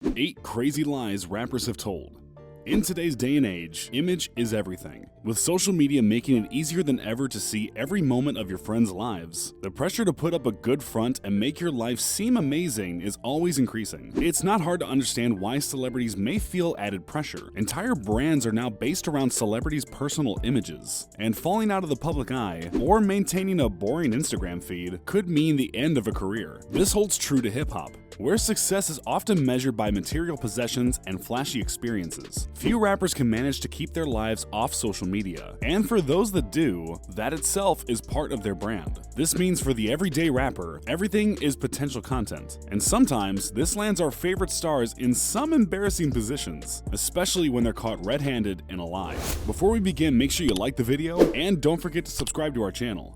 8 crazy lies rappers have told. In today's day and age, image is everything. With social media making it easier than ever to see every moment of your friends' lives, the pressure to put up a good front and make your life seem amazing is always increasing. It's not hard to understand why celebrities may feel added pressure. Entire brands are now based around celebrities' personal images, and falling out of the public eye or maintaining a boring Instagram feed could mean the end of a career. This holds true to hip-hop, where success is often measured by material possessions and flashy experiences. Few rappers can manage to keep their lives off social media, and for those that do, that itself is part of their brand. This means for the everyday rapper, everything is potential content, and sometimes this lands our favorite stars in some embarrassing positions, especially when they're caught red-handed in a lie. Before we begin, make sure you like the video, and don't forget to subscribe to our channel.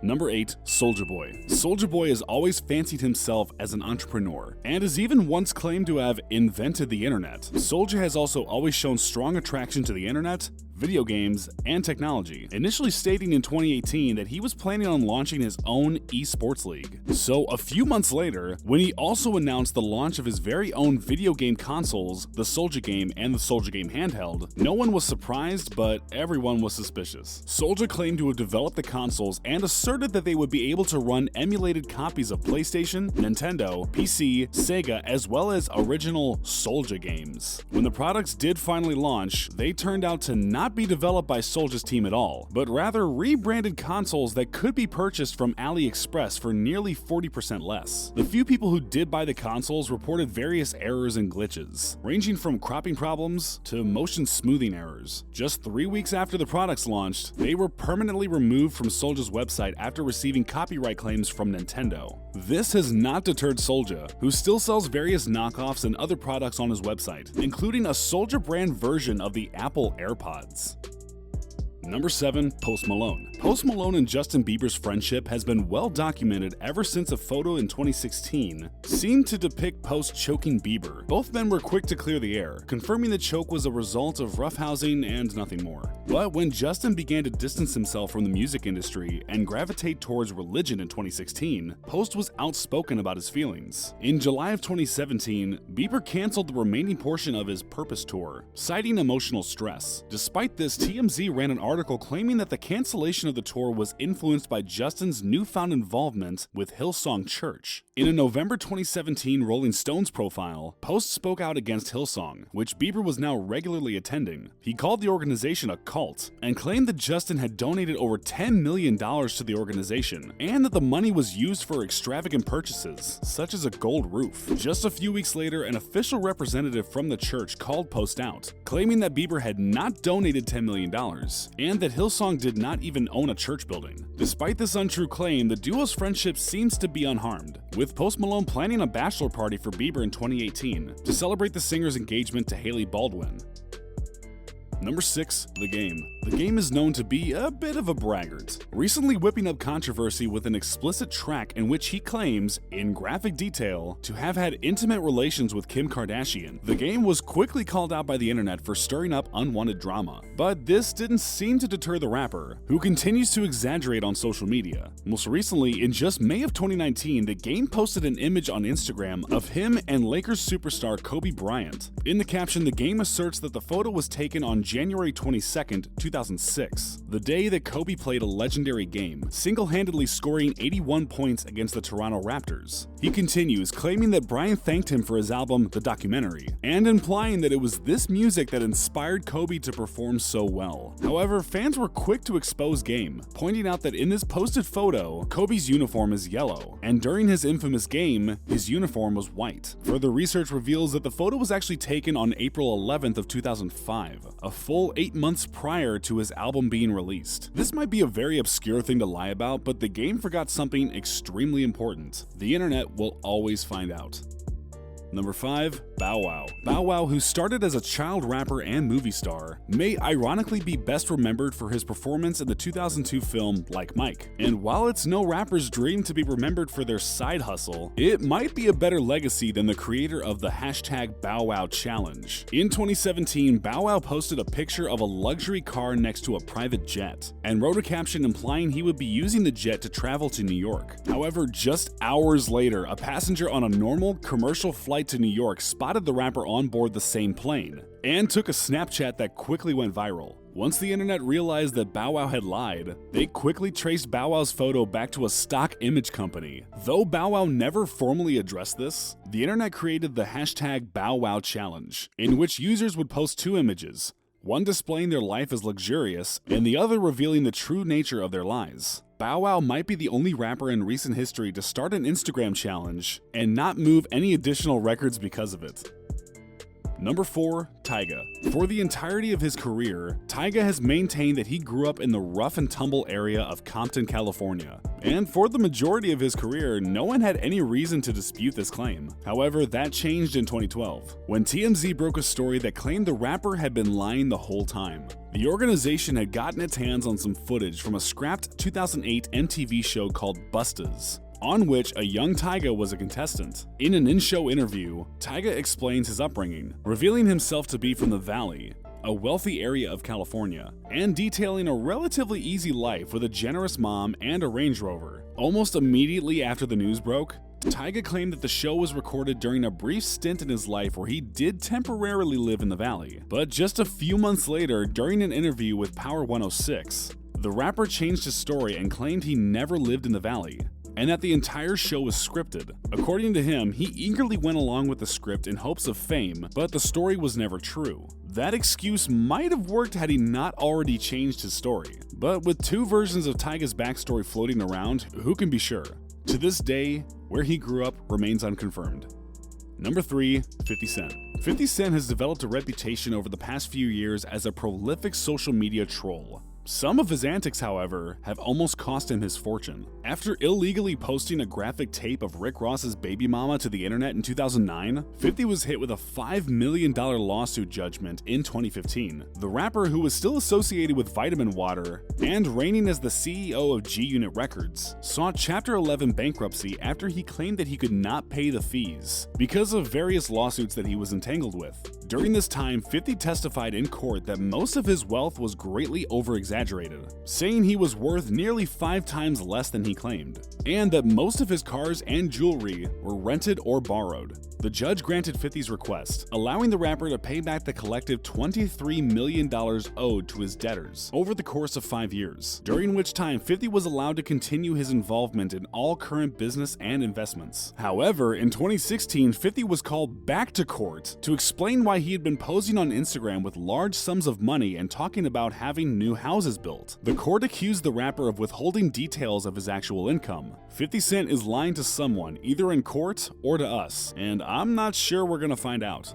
Number 8. Soulja Boy. Soulja Boy has always fancied himself as an entrepreneur, and has even once claimed to have invented the internet. Soulja has also always shown strong attraction to the internet, video games, and technology, initially stating in 2018 that he was planning on launching his own esports league. So a few months later, when he also announced the launch of his very own video game consoles, the Soulja Game and the Soulja Game Handheld, no one was surprised, but everyone was suspicious. Soulja claimed to have developed the consoles and asserted that they would be able to run emulated copies of PlayStation, Nintendo, PC, Sega, as well as original Soulja games. When the products did finally launch, they turned out to not be developed by Soulja's team at all, but rather rebranded consoles that could be purchased from AliExpress for nearly 40% less. The few people who did buy the consoles reported various errors and glitches, ranging from cropping problems to motion smoothing errors. Just 3 weeks after the products launched, they were permanently removed from Soulja's website after receiving copyright claims from Nintendo. This has not deterred Soulja, who still sells various knockoffs and other products on his website, including a Soulja brand version of the Apple AirPods. Number 7. Post Malone. Post Malone and Justin Bieber's friendship has been well documented ever since a photo in 2016 seemed to depict Post choking Bieber. Both men were quick to clear the air, confirming the choke was a result of roughhousing and nothing more. But when Justin began to distance himself from the music industry and gravitate towards religion in 2016, Post was outspoken about his feelings. In July of 2017, Bieber canceled the remaining portion of his Purpose tour, citing emotional stress. Despite this, TMZ ran an article claiming that the cancellation of the tour was influenced by Justin's newfound involvement with Hillsong Church. In a November 2017 Rolling Stones profile, Post spoke out against Hillsong, which Bieber was now regularly attending. He called the organization a cult and claimed that Justin had donated over $10 million to the organization, and that the money was used for extravagant purchases, such as a gold roof. Just a few weeks later, an official representative from the church called Post out, claiming that Bieber had not donated $10 million, and that Hillsong did not even own a church building. Despite this untrue claim, the duo's friendship seems to be unharmed, with Post Malone planning a bachelor party for Bieber in 2018 to celebrate the singer's engagement to Hailey Baldwin. Number 6. The Game. The Game is known to be a bit of a braggart, recently whipping up controversy with an explicit track in which he claims, in graphic detail, to have had intimate relations with Kim Kardashian. The Game was quickly called out by the internet for stirring up unwanted drama, but this didn't seem to deter the rapper, who continues to exaggerate on social media. Most recently, in just May of 2019, The Game posted an image on Instagram of him and Lakers superstar Kobe Bryant. In the caption, The Game asserts that the photo was taken on January 22nd, 2006, the day that Kobe played a legendary game, single-handedly scoring 81 points against the Toronto Raptors. He continues, claiming that Bryant thanked him for his album, The Documentary, and implying that it was this music that inspired Kobe to perform so well. However, fans were quick to expose Game, pointing out that in this posted photo, Kobe's uniform is yellow, and during his infamous game, his uniform was white. Further research reveals that the photo was actually taken on April 11th of 2005, a full 8 months prior to his album being released. This might be a very obscure thing to lie about, but the Game forgot something extremely important. The internet will always find out. Number 5. Bow Wow. Bow Wow, who started as a child rapper and movie star, may ironically be best remembered for his performance in the 2002 film Like Mike. And while it's no rapper's dream to be remembered for their side hustle, it might be a better legacy than the creator of the #BowWow challenge. In 2017, Bow Wow posted a picture of a luxury car next to a private jet, and wrote a caption implying he would be using the jet to travel to New York. However, just hours later, a passenger on a normal commercial flight flight to New York spotted the rapper on board the same plane and took a Snapchat that quickly went viral. Once the internet realized that Bow Wow had lied, they quickly traced Bow Wow's photo back to a stock image company. Though Bow Wow never formally addressed this, the internet created the hashtag Bow Wow Challenge, in which users would post two images, one displaying their life as luxurious and the other revealing the true nature of their lies. Bow Wow might be the only rapper in recent history to start an Instagram challenge and not move any additional records because of it. Number 4. Tyga. For the entirety of his career, Tyga has maintained that he grew up in the rough and tumble area of Compton, California. And for the majority of his career, no one had any reason to dispute this claim. However, that changed in 2012, when TMZ broke a story that claimed the rapper had been lying the whole time. The organization had gotten its hands on some footage from a scrapped 2008 MTV show called Bustas, on which a young Tyga was a contestant. In an in-show interview, Tyga explains his upbringing, revealing himself to be from the Valley, a wealthy area of California, and detailing a relatively easy life with a generous mom and a Range Rover. Almost immediately after the news broke, Tyga claimed that the show was recorded during a brief stint in his life where he did temporarily live in the Valley. But just a few months later, during an interview with Power 106, the rapper changed his story and claimed he never lived in the Valley, and that the entire show was scripted. According to him, he eagerly went along with the script in hopes of fame, but the story was never true. That excuse might have worked had he not already changed his story. But with two versions of Tyga's backstory floating around, who can be sure? To this day, where he grew up remains unconfirmed. Number 3. 50 Cent. 50 Cent has developed a reputation over the past few years as a prolific social media troll. Some of his antics, however, have almost cost him his fortune. After illegally posting a graphic tape of Rick Ross's baby mama to the internet in 2009, 50 was hit with a $5 million lawsuit judgment in 2015. The rapper, who was still associated with Vitamin Water and reigning as the CEO of G-Unit Records, sought Chapter 11 bankruptcy after he claimed that he could not pay the fees because of various lawsuits that he was entangled with. During this time, 50 testified in court that most of his wealth was greatly over-exaggerated, saying he was worth nearly 5 times less than he claimed, and that most of his cars and jewelry were rented or borrowed. The judge granted 50's request, allowing the rapper to pay back the collective $23 million owed to his debtors over the course of 5 years, during which time 50 was allowed to continue his involvement in all current business and investments. However, in 2016, 50 was called back to court to explain why he had been posing on Instagram with large sums of money and talking about having new houses built. The court accused the rapper of withholding details of his actual income. 50 Cent is lying to someone, either in court or to us, and I'm not sure we're gonna find out.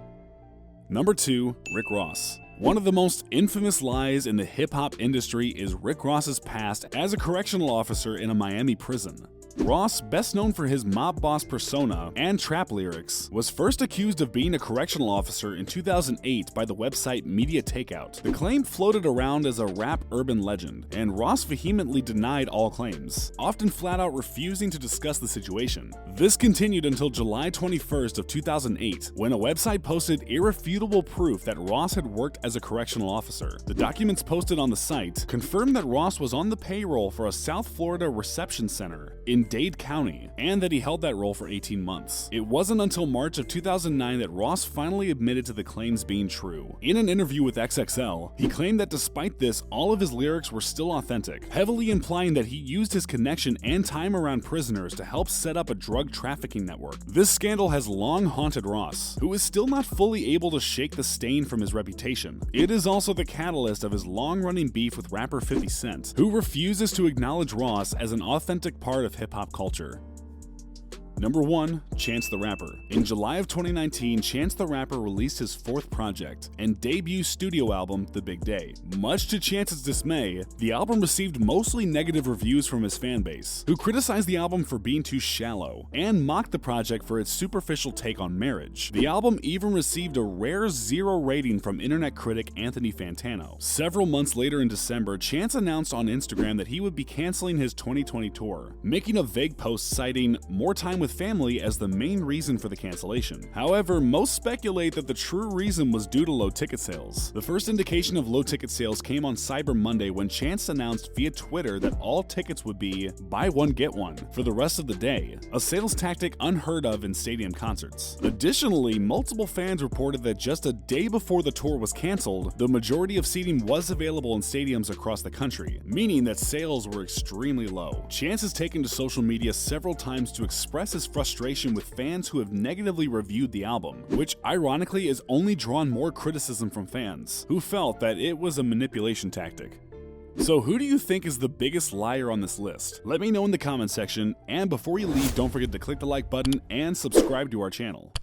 Number 2. Rick Ross. One of the most infamous lies in the hip-hop industry is Rick Ross's past as a correctional officer in a Miami prison. Ross, best known for his mob boss persona and trap lyrics, was first accused of being a correctional officer in 2008 by the website Media Takeout. The claim floated around as a rap urban legend, and Ross vehemently denied all claims, often flat out refusing to discuss the situation. This continued until July 21st of 2008, when a website posted irrefutable proof that Ross had worked as a correctional officer. The documents posted on the site confirmed that Ross was on the payroll for a South Florida reception center in Dade County, and that he held that role for 18 months. It wasn't until March of 2009 that Ross finally admitted to the claims being true. In an interview with XXL, he claimed that despite this, all of his lyrics were still authentic, heavily implying that he used his connection and time around prisoners to help set up a drug trafficking network. This scandal has long haunted Ross, who is still not fully able to shake the stain from his reputation. It is also the catalyst of his long-running beef with rapper 50 Cent, who refuses to acknowledge Ross as an authentic part of hip-hop culture. Number 1. Chance the Rapper. In July of 2019, Chance the Rapper released his 4th project and debut studio album, The Big Day. Much to Chance's dismay, the album received mostly negative reviews from his fanbase, who criticized the album for being too shallow and mocked the project for its superficial take on marriage. The album even received a rare 0 rating from internet critic Anthony Fantano. Several months later in December, Chance announced on Instagram that he would be canceling his 2020 tour, making a vague post citing more time with with family as the main reason for the cancellation. However, most speculate that the true reason was due to low ticket sales. The first indication of low ticket sales came on Cyber Monday when Chance announced via Twitter that all tickets would be buy one get one for the rest of the day, a sales tactic unheard of in stadium concerts. Additionally, multiple fans reported that just a day before the tour was canceled, the majority of seating was available in stadiums across the country, meaning that sales were extremely low. Chance has taken to social media several times to express his frustration with fans who have negatively reviewed the album, which ironically has only drawn more criticism from fans, who felt that it was a manipulation tactic. So who do you think is the biggest liar on this list? Let me know in the comment section, and before you leave, don't forget to click the like button and subscribe to our channel.